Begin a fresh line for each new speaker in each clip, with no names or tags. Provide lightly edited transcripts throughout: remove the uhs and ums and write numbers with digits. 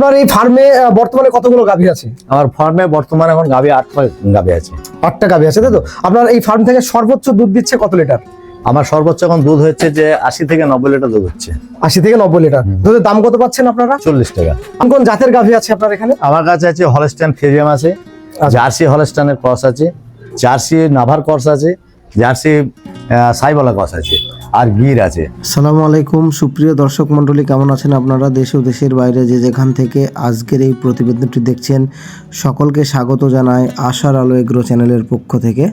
আপনার এই ফার্মে বর্তমানে কতগুলো গাভী আছে?
আমার ফার্মে বর্তমানে এখন গাভী 8টা গাভী আছে।
8টা গাভী আছে, তাই তো? আপনার এই ফার্ম থেকে সর্বোচ্চ দুধ দিচ্ছে কত লিটার?
আমার সর্বোচ্চ এখন দুধ হচ্ছে যে 80 থেকে 90 লিটার দুধ হচ্ছে।
80 থেকে 90 লিটার। দুধের দাম কত পাচ্ছেন আপনারা?
40 টাকা।
কোন কোন জাতের গাভী আছে আপনার এখানে?
আমার কাছে আছে হলস্টাইন ফ্রিজিয়ান আছে, জার্সি হলস্টাইনের ক্রস আছে, জার্সি নাভার ক্রস আছে, জার্সি সাইবালা ক্রস আছে, আর গির আছে।
আসসালামু আলাইকুম সুপ্রিয় দর্শক মণ্ডলী, কেমন আছেন আপনারা? দেশ ও দেশের বাইরে যে যেখান থেকে আজকের এই প্রতিবেদনটি দেখছেন, সকলকে স্বাগত জানাই আশার আলো এগ্রো চ্যানেলের পক্ষ থেকে।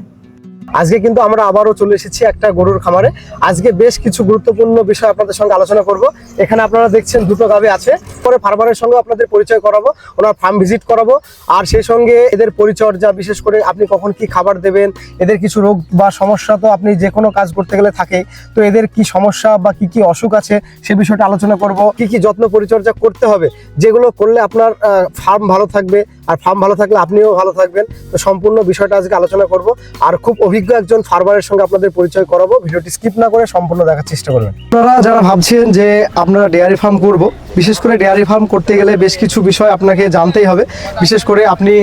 আজকে কিন্তু আমরা আবারও চলে এসেছি একটা গরুর খামারে। আজকে বেশ কিছু গুরুত্বপূর্ণ বিষয় আপনাদের সঙ্গে আলোচনা করব। এখানে আপনারা দেখছেন দুটো গাভী আছে, পরে ফার্মারের সঙ্গে আপনাদের পরিচয় করাবো, ওনার ফার্ম ভিজিট করাবো, আর সেই সঙ্গে এদের পরিচর্যা, বিশেষ করে আপনি কখন কি খাবার দেবেন, এদের কিছু রোগ বা সমস্যা তো আপনি যে কোনো কাজ করতে গেলে থাকে, তো এদের কি সমস্যা বা কি কি অসুখ আছে সে বিষয়টা আলোচনা করব। কি কি যত্ন পরিচর্যা করতে হবে, যেগুলো করলে আপনার ফার্ম ভালো থাকবে, আর ফার্ম ভালো থাকলে আপনিও ভালো থাকবেন। তো সম্পূর্ণ বিষয়টা আজকে আলোচনা করব, আর খুব অভিজ্ঞ একজন ফার্মারের সঙ্গে আপনাদের পরিচয় করাবো। ভিডিওটি স্কিপ না করে সম্পূর্ণ দেখার চেষ্টা করবেন। আপনারা যারা ভাবছেন যে আপনারা ডেয়ারি ফার্ম করব, বিশেষ করে ডেয়ারি ফার্ম করতে গেলে বেশ কিছু বিষয় আপনাকে জানতেই হবে। বিশেষ করে আপনি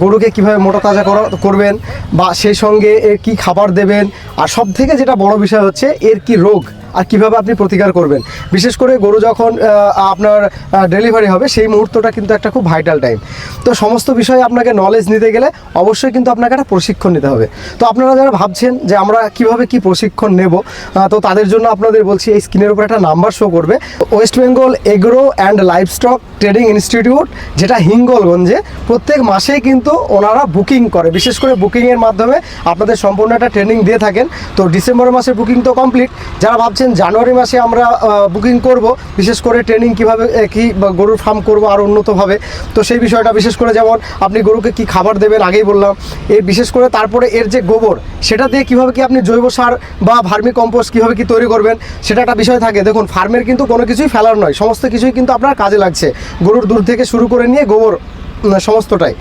গরুকে কিভাবে মোটা তাজা করবেন, বা সেই সঙ্গে এর কি খাবার দেবেন, আর সব থেকে যেটা বড় বিষয় হচ্ছে এর কি রোগ আর কিভাবে আপনি প্রতিকার করবেন। বিশেষ করে গরু যখন আপনার ডেলিভারি হবে সেই মুহূর্তটা কিন্তু একটা খুব ভাইটাল টাইম। তো সমস্ত বিষয়ে আপনাকে নলেজ নিতে গেলে অবশ্যই কিন্তু আপনাকে একটা প্রশিক্ষণ নিতে হবে। তো আপনারা যারা ভাবছেন যে আমরা কিভাবে কি প্রশিক্ষণ নেব, তো তাদের জন্য আপনাদের বলছি, এই স্ক্রিনের উপর একটা নাম্বার শো করবে, West Bengal agro and livestock trading institute, যেটা হিঙ্গলগঞ্জে। প্রত্যেক মাসেই কিন্তু ওনারা বুকিং করে, বিশেষ করে বুকিংয়ের মাধ্যমে আপনাদের সম্পূর্ণ একটা ট্রেনিং দিয়ে থাকেন। তো ডিসেম্বর মাসের বুকিং তো কমপ্লিট। যারা ভাবছেন জানুয়ারি মাসে আমরা বুকিং করব, বিশেষ করে ট্রেনিং কিভাবে কি গরুর ফার্ম করব আর উন্নতভাবে, তো সেই বিষয়টা বিশেষ করে যেমন আপনি গরুকে কি খাবার দেবেন আগেই বললাম, এর বিশেষ করে তারপরে এর যে গোবর, সেটা দিয়ে কিভাবে কি আপনি জৈব সার বা ভার্মি কম্পোস্ট কিভাবে কি তৈরি করবেন, সেটা একটা বিষয় থাকে। দেখুন, ফার্মের কিন্তু কোনো কিছুই ফেলার নয়, সমস্ত কিছুই কিন্তু আপনার কাজে লাগছে, গরুর দুধ থেকে শুরু করে নিয়ে গোবর সমস্তটাই।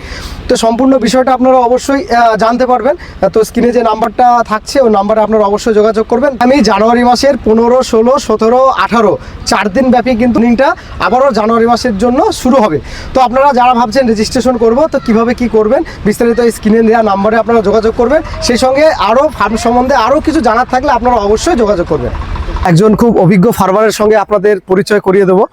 তো সম্পূর্ণ বিষয়টা আপনারা অবশ্যই জানতে পারবেন। তো স্ক্রিনে যে নাম্বারটা থাকছে ওই নাম্বারে আপনারা অবশ্যই যোগাযোগ করবেন। আমি জানুয়ারি মাসের 15, 16, 17, 18 4 দিন ব্যাপী কিন্তু ট্রেনিংটা আবারও জানুয়ারি মাসের জন্য শুরু হবে। তো আপনারা যারা ভাবছেন রেজিস্ট্রেশন করব, তো কিভাবে কি করবেন বিস্তারিত স্ক্রিনে দেওয়া নাম্বারে আপনারা যোগাযোগ করবেন। সেই সঙ্গে আরও ফার্ম সম্বন্ধে আরও কিছু জানার থাকলে আপনারা অবশ্যই যোগাযোগ করবেন। একজন খুব অভিজ্ঞ ফার্মারের সঙ্গে আপনাদের পরিচয় করিয়ে দেবো,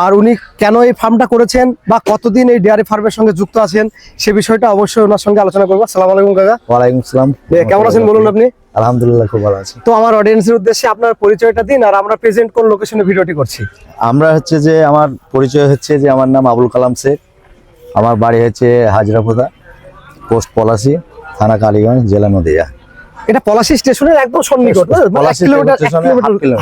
আর উনি কেন এই ফার্মটা করেছেন বা কতদিন এই ডেয়ারি ফার্মের সঙ্গে যুক্ত আছেন সে বিষয়টা অবশ্যই ওনার সঙ্গে আলোচনা করবো। আসসালামু আলাইকুম কাকা।
ওয়ালাইকুম আসসালাম।
কেমন আছেন বলুন আপনি?
আলহামদুলিল্লাহ, খুব ভালো আছি।
তো আমার অডিয়েন্সের উদ্দেশ্যে আপনার পরিচয়টা দিন, আর আমরা প্রেজেন্ট কোন লোকেশনে ভিডিওটি করছি।
আমরা হচ্ছে যে আমার পরিচয় হচ্ছে যে আমার নাম আবুল কালাম শেখ, আমার বাড়ি হচ্ছে হাজরাপোদা, পোস্ট পলাশি, থানা কালীগঞ্জ, জেলা নদিয়া।
এটা পলাশী স্টেশনের একদম সন্নিকট,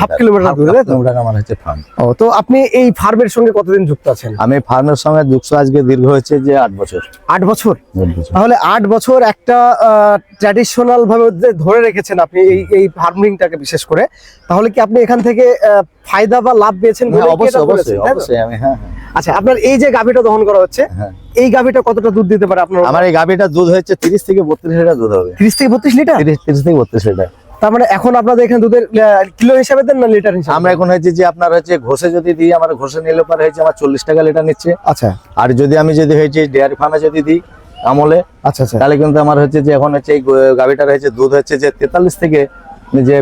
হাফ কিলোমিটার দূরে
আমার হচ্ছে ফার্ম।
ও, তো আপনি এই ফার্মের সঙ্গে কতদিন যুক্ত আছেন?
আমি ফার্মের সঙ্গে যুক্ত আজকে দীর্ঘ হচ্ছে যে 8 বছর।
8 বছর?
8 বছর।
তাহলে 8 বছর একটা ট্র্যাডিশনাল ভাবে ধরে রেখেছেন আপনি এই ফার্মিংটাকে বিশেষ করে। তাহলে কি আপনি এখান থেকে ফায়দা বা লাভ পেয়েছেন?
অবশ্যই আমি
আচ্ছা, আপনার এই যে গাভীটা দহন করা হচ্ছে, এই গাভীটা কতটা দুধ দিতে পারে আপনার?
আমার এই গাভীটা দুধ হচ্ছে 30 থেকে 32 লিটার দুধ হবে।
30 থেকে 32 লিটার?
30 থেকে 32 লিটার।
তার মানে এখন আপনাদের এখানে দুধের কিলো হিসাবে দেন না লিটার হিসাবে?
আমরা এখন হচ্ছে যে আপনার হচ্ছে ঘষে যদি দিই, আমার ঘষে নিলে পরে হচ্ছে আমার 40 টাকা লিটার নিচ্ছে।
আচ্ছা।
আর যদি আমি হচ্ছে ডেয়ারি ফার্মে যদি দিই আমলে,
আচ্ছা,
তাহলে কিন্তু আমার হচ্ছে যে এখন হচ্ছে এই গাভীটার হচ্ছে দুধ হচ্ছে যে 43 থেকে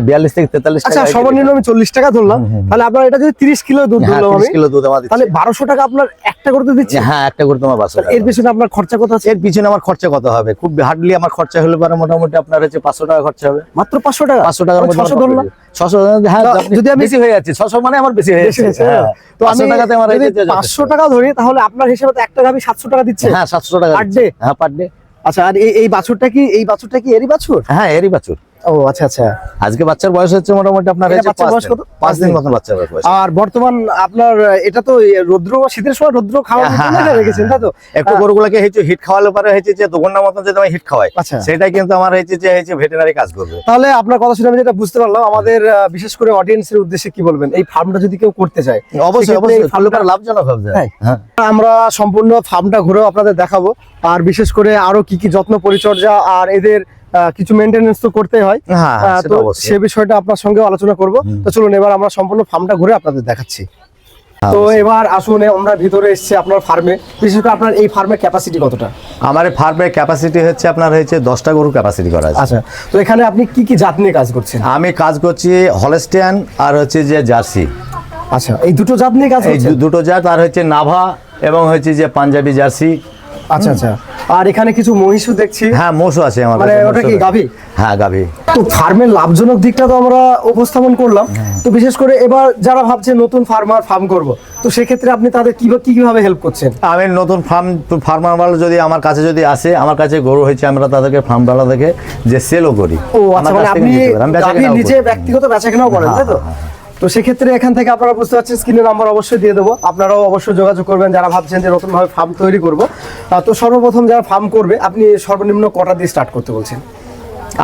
42 থেকে 43 টাকা।
আচ্ছা, সর্বনিম্ন আমি 40 টাকা ধরলাম। তাহলে আপনার এটা যদি 30 কিলো দুধ দিলাম আমি,
30 কিলো দুধ আমার দিচ্ছে,
তাহলে 1200 টাকা আপনার একটা করতে দিচ্ছি?
হ্যাঁ, একটা করে তোমার 1200 টাকা।
এর পিছনে আপনার খরচা কত আছে?
এর পিছনে আমার খরচা কত হবে? খুব হার্ডলি আমার খরচা হলে পরে মোটামুটি আপনার হচ্ছে 500 টাকা খরচা হবে।
মাত্র 500 টাকা?
500 টাকার মধ্যে
600 ধরলাম।
600, হ্যাঁ, যদি আমি বেশি হয়ে যাচ্ছে 600 মানে আমার বেশি হয়ে যাচ্ছে। হ্যাঁ,
তো আমি টাকাতে আমার 500 টাকা ধরি, তাহলে আপনার হিসাবে একটা গাভী 700 টাকা দিচ্ছে?
হ্যাঁ, 700 টাকা
পার ডে?
হ্যাঁ, পার ডে।
আচ্ছা, আর এই বাছুরটা কি এরই বাছুর?
হ্যাঁ, এরই বাছুর।
ও আচ্ছা আচ্ছা।
আজকে বাচ্চার বয়স হচ্ছে মোটামুটি আপনার 5 দিন মতন বাচ্চার বয়স।
আর বর্তমান আপনার এটা তো রৌদ্র বা শীতের সময় রৌদ্র খাওয়ার জন্য রেখেছেন, তাই তো?
একটু গরুগুলোকে হচ্ছে হিট খাওয়ালে পরে হচ্ছে যে 2 ঘন্টা মতন যদি আমি হিট খাওয়াই, সেটাই কিন্তু আমার হচ্ছে যে ভেটেরিনারি কাজ করবে।
তাহলে আপনার কথা শুনে আমি যেটা বুঝতে পারলাম, আমাদের বিশেষ করে অডিয়েন্সের উদ্দেশ্যে কি বলবেন? এই ফার্মটা যদি কেউ করতে চায়
অবশ্যই ফার্মটা লাভজনক হবে।
হ্যাঁ, আমরা সম্পূর্ণ ফার্মটা ঘুরেও আপনাদের দেখাবো, আর বিশেষ করে আরো কি কি যত্ন পরিচর্যা আর এদের কিছু মেইনটেনেন্স তো করতে হয়, তো সে বিষয়টা আপনার সঙ্গে আলোচনা করব। তো চলুন এবার আমরা সম্পূর্ণ ফার্মটা ঘুরে আপনাদের দেখাচ্ছি। তো এবার আসুন আমরা ভিতরে এসেছি আপনার ফার্মে, বিশেষ করে আপনার এই ফার্মের ক্যাপাসিটি কতটা?
আমার এই ফার্মের ক্যাপাসিটি হচ্ছে আপনার হচ্ছে 10টা গরুর ক্যাপাসিটি করা আছে।
আচ্ছা, তো এখানে আপনি কি কি জাত নিয়ে কাজ করছেন?
আমি কাজ করছি হলস্টিয়ান আর হচ্ছে যে জার্সি,
আচ্ছা, এই দুটো জাত নিয়ে কাজ
এই
করছেন?
দুটো জাত, আর হচ্ছে নাভা এবং হচ্ছে যে পাঞ্জাবি জার্সি।
আচ্ছা আচ্ছা, আর এখানে কিছু মহিষও দেখছি।
হ্যাঁ, মোষও আছে আমার
মানে
কাছে।
ওটা কি গাভী?
হ্যাঁ, গাভী।
তো ফার্মের লাভজনক দিকটা তো আমরা উপস্থাপন করলাম, তো বিশেষ করে এবার যারা ভাবছে নতুন ফার্ম করব, তো সেক্ষেত্রে আপনি তাদের কিভাবে হেল্প করছেন?
আমি নতুন ফার্মার মাল যদি আমার কাছে যদি আসে, আমার কাছে গরু হয়েছে, আমরা তাদেরকে ফার্মওয়ালা থেকে যে সেলও করি।
ও আচ্ছা,
আমার
মানে
কাছ থেকে
আপনি
নিতে পারে, আমি বেচাকেনাও করি।
নিজে ব্যক্তিগত বেচাকেনাও করেন, তাই তো? তো সেক্ষেত্রে এখান থেকে আপনারা বুঝতে পারছেন, স্ক্রিনে নাম্বার অবশ্যই দিয়ে দেবো, আপনারাও অবশ্যই যোগাযোগ করবেন যারা ভাবছেন যে নতুনভাবে ফার্ম তৈরি করব। তো সর্বপ্রথম যারা ফার্ম করবে, আপনি সর্বনিম্ন কটা দিয়ে স্টার্ট করতে বলছেন?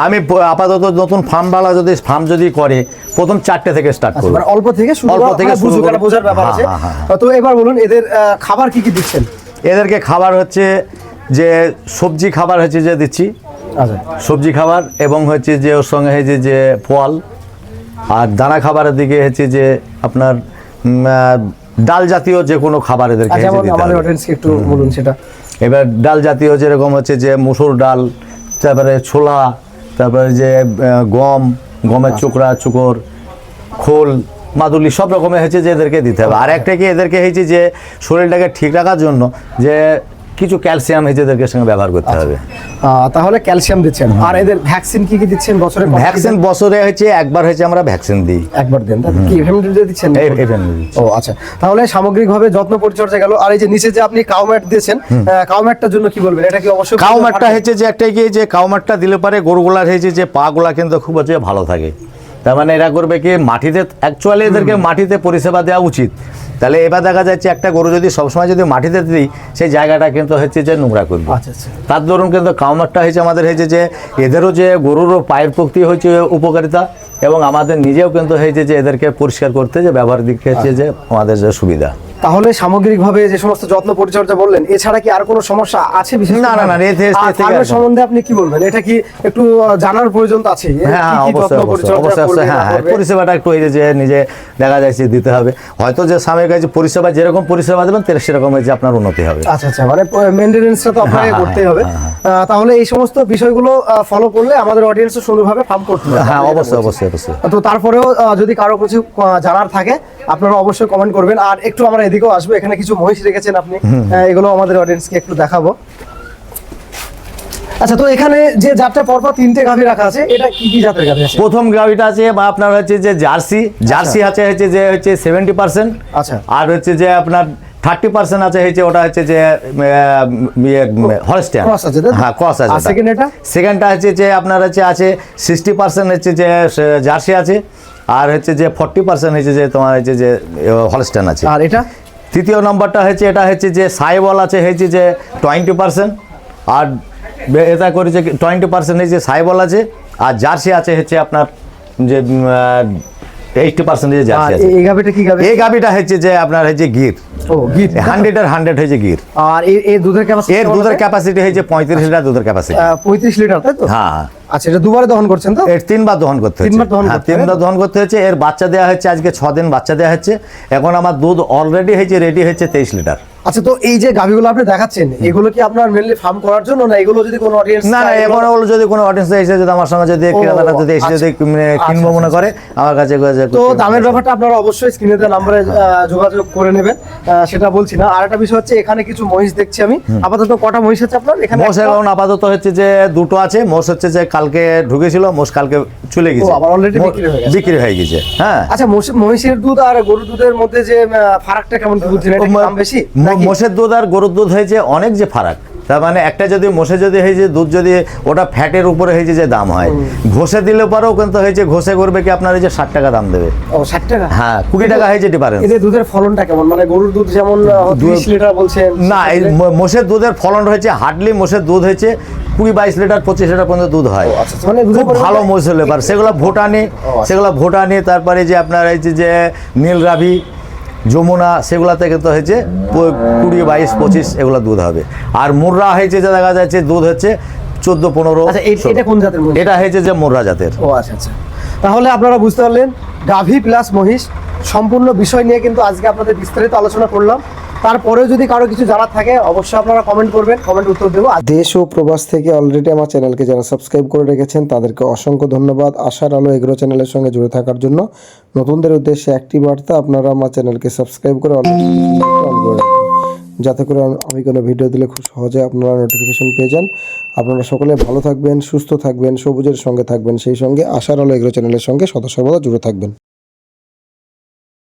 আমি আপাতত নতুন ফার্মওয়ালা ফার্ম যদি করে, প্রথম 4টে থেকে স্টার্ট করব।
মানে অল্প থেকে শুরু,
অল্প থেকে শুরু
বুঝুক,
করে।
একটা বোঝার ব্যাপার আছে। তো এবার বলুন, এদের খাবার কি কি দিচ্ছেন?
এদেরকে খাবার হচ্ছে যে সবজি খাবার হচ্ছে যে দিচ্ছি,
আচ্ছা,
সবজি খাবার, এবং হচ্ছে যে ওর সঙ্গে হচ্ছে যে ফল, আর দানা খাবারের দিকে হচ্ছে যে আপনার ডাল জাতীয় যে কোনো খাবার এদেরকে হচ্ছে
যেমন
দিতে
আমাদের
হবে।
অডিয়েন্সকে একটু বলুন সেটা।
এবার ডাল জাতীয় যেরকম হচ্ছে যে মসুর ডাল, তারপরে ছোলা, তারপরে যে গমের চুকর, খোল, মাদুলি, সব রকমের হচ্ছে যে এদেরকে দিতে হবে। আর একটা কি, এদেরকে হচ্ছে যে শরীরটাকে ঠিক রাখার জন্য যে কিছু ক্যালসিয়াম হচ্ছে এদেরকে সঙ্গে ব্যবহার করতে হবে।
তাহলে ক্যালসিয়াম দিচ্ছেন। আর এদের ভ্যাকসিন কি কি দিচ্ছেন বছরে?
ভ্যাকসিন বছরে হচ্ছে একবার হচ্ছে আমরা ভ্যাকসিন দিই।
একবার দেন, তাহলে কি এফএমডি দিচ্ছেন? ও আচ্ছা, তাহলে সামগ্রিকভাবে যত্ন পরিচর্যা গেল। আর এই যে নিচে যে আপনি কাউম্যাট দিয়েছেন, কাউম্যাটটার জন্য কি বলবেন? এটা কি অবশ্যই
কাউম্যাটটা হচ্ছে যে একটাই কি, যে কাউম্যাটটা দিলে পারে গরুগুলার হয়েছে যে পা গুলা কিন্তু খুব হচ্ছে ভালো থাকে। তার মানে এরা করবে কি, মাটিতে অ্যাকচুয়ালি এদেরকে মাটিতে পরিষেবা দেওয়া উচিত। তাহলে এবার দেখা যাচ্ছে একটা গরু যদি সবসময় যদি মাটিতে দিই, সেই জায়গাটা কিন্তু হচ্ছে যে নোংরা করবে।
আচ্ছা আচ্ছা,
তার দরুন কিন্তু কাউম্যাটটা হয়েছে আমাদের হয়েছে যে এদেরও যে গরুরও পায়ের প্রতি হচ্ছে উপকারিতা, এবং আমাদের নিজেও কিন্তু হয়েছে যে এদেরকে পরিষ্কার করতে যে ব্যবহার দিক হচ্ছে যে আমাদের যে সুবিধা।
তাহলে সামগ্রিকভাবে যে সমস্ত যত্ন পরিচর্যা বললেন, এছাড়া কি আর কোনো সমস্যা আছে বিশেষ?
না,
ফার্মের সম্বন্ধে আপনি কি বলবেন? এটা কি একটু জানার প্রয়োজন তো আছে?
হ্যাঁ, অবশ্যই। হ্যাঁ, পরিষেবাটা একটু হয়েছে যে নিজে দেখা যাচ্ছে দিতে হবে। হয়তো যে স্বামীর কাছে পরিষেবা যেরকম পরিষেবা দেবেন, সেরকম হয়েছে আপনার উন্নতি হবে।
আচ্ছা আচ্ছা, মানে মেইনটেনেন্সটা তো আপনাকে করতেই হবে। তাহলে এই সমস্ত বিষয়গুলো ফলো করলে আমাদের অডিয়েন্সও সুন্দরভাবে ফার্ম করতে পারবে।
হ্যাঁ, অবশ্যই।
তো তারপরেও যদি কারো কিছু জানার থাকে, আপনারা অবশ্যই কমেন্ট করবেন। আর একটু আমরা এদিকেও আসবো, এখানে কিছু মহিষ রেখেছেন আপনি, এগুলো আমাদের অডিয়েন্সকে একটু দেখাবো। আচ্ছা, তো এখানে যে জাতটা পরপর 3টে গাভী রাখা আছে, এটা কি কি জাতের গাভী আছে?
প্রথম গাভীটা আছে আপনার হচ্ছে যে জার্সি আছে হচ্ছে যে 70%।
আচ্ছা,
আর হচ্ছে যে আপনার 30% আছে হচ্ছে, ওটা হচ্ছে যে হলস্টিয়ান।
ক্রস আছে, তাই তো?
হ্যাঁ, ক্রস আছে।
আর
সেকেন্ডটা হচ্ছে যে আপনার হচ্ছে 60% হচ্ছে যে জার্সি আছে, আর হচ্ছে যে 40% হচ্ছে যে তোমার হচ্ছে যে হলস্টিয়ান আছে।
আর এটা
তৃতীয় নম্বরটা হচ্ছে, এটা হচ্ছে যে সাইবল আছে হচ্ছে যে 20%, আর এটা করেছে 20% হচ্ছে সাইবল আছে, আর জার্সি আছে হচ্ছে আপনার যে 80% যে জার্সি আছে।
এই গাভীটা কি গাভী?
এই গাভীটা হচ্ছে যে আপনার হচ্ছে গির।
ও, গির
100 হয়েছে গির।
আর এর দুধের ক্যাপাসিটি?
এর দুধের ক্যাপাসিটি হয়েছে 35 লিটার দুধের ক্যাপাসিটি।
35 লিটার, তাই তো?
হ্যাঁ।
আচ্ছা, এটা দুবারে দহন করছেন তো?
এর 3 বার দহন করতে হচ্ছে।
3 বার দহন করতে হবে।
3 বার দহন করতে হচ্ছে। এর বাচ্চা দেওয়া হচ্ছে আজকে 6 দিন বাচ্চা দেওয়া হচ্ছে। এখন আমার দুধ অলরেডি হয়েছে, রেডি হচ্ছে 23 লিটার।
আচ্ছা, তো এই যে গাভীগুলো আপনি দেখাচ্ছেন, এগুলো কি আপনার মেইনলি ফার্ম করার জন্য, না এগুলো যদি কোনো অডিয়েন্স?
না, এখন হলো যদি কোনো অডিয়েন্স এসে যদি আমার সঙ্গে যদি ক্রেতারা যদি এসে যদি কিনবো মনে করে আমার কাছে,
তো দামের ব্যাপারটা আপনারা অবশ্যই স্ক্রিনে দেওয়া নম্বরে যোগাযোগ করে নেবেন, সেটা বলছি না। আর একটা বিষয় হচ্ছে, এখানে কিছু মহিষ দেখছি আমি। আপাতত কটা মহিষ আছে আপনার এখানে?
মোষ এখন আপাতত হচ্ছে যে 2টো আছে। মোষ হচ্ছে যে কালকে ঢুকেছিল, মোষ কালকে চলে গেছে,
আবার অলরেডি
বিক্রি হয়ে গেছে। হ্যাঁ।
আচ্ছা, মহিষের দুধ আর গরুর দুধের মধ্যে যে ফারাকটা কেমন কি বুঝছেন? এটা দাম বেশি?
মোষের দুধ আর গরুর দুধ হয়েছে অনেক যে ফারাক। তার মানে একটা যদি মোষে যদি হয়েছে দুধ, যদি ওটা ফ্যাটের উপরে হয়েছে যে দাম হয়, ঘষে দিলে পরেও কিন্তু হয়েছে ঘষে করবে কি আপনার এই যে 60 টাকা দাম দেবে।
ও, 60 টাকা?
হ্যাঁ, 20 টাকা হয়েছে ডিফারেন্স।
এদের দুধের ফলনটা কেমন? মানে গরুর দুধ যেমন 20 লিটার বলছেন,
না, এই মোষের দুধের ফলন হয়েছে হার্ডলি মোষের দুধ হয়েছে 20-22 লিটার 25 লিটার পর্যন্ত দুধ হয়।
মানে
খুব ভালো মোষ হলে পারে। সেগুলো ভুটানি, তারপরে যে আপনার হয়েছে যে নীলরাভি, যমুনা, সেগুলাতে কিন্তু হয়েছে 20-22-25 এগুলো দুধ হবে। আর মুর্রা হয়েছে যে দেখা যাচ্ছে দুধ হচ্ছে 14-15।
আচ্ছা, এটা কোন জাতের মহিষ?
এটা হয়েছে যে মুর্রা জাতের।
ও আচ্ছা আচ্ছা, তাহলে আপনারা বুঝতে পারলেন গাভী প্লাস মহিষ সম্পূর্ণ বিষয় নিয়ে কিন্তু আজকে আপনাদের বিস্তারিত আলোচনা করলাম। তারপরেও যদি কারো কিছু জানার থাকে অবশ্যই আপনারা কমেন্ট করবেন, কমেন্ট উত্তর দেবো।
দেশ ও প্রবাস থেকে অলরেডি আমার চ্যানেলকে যারা সাবস্ক্রাইব করে রেখেছেন তাদেরকে অসংখ্য ধন্যবাদ। আশার আলো এগ্রো চ্যানেলের সঙ্গে জুড়ে থাকার জন্য নতুনদের উদ্দেশ্যে একটি বার্তা, আপনারা আমার চ্যানেলকে সাবস্ক্রাইব করে অন করে রাখবেন, যাতে করে আমি কোনো ভিডিও দিলে খুব সহজে আপনারা নোটিফিকেশন পেয়ে যান। আপনারা সকলে ভালো থাকবেন, সুস্থ থাকবেন, সবুজের সঙ্গে থাকবেন, সেই সঙ্গে আশার আলো এগ্রো চ্যানেলের সঙ্গে সদা সর্বদা জুড়ে থাকবেন।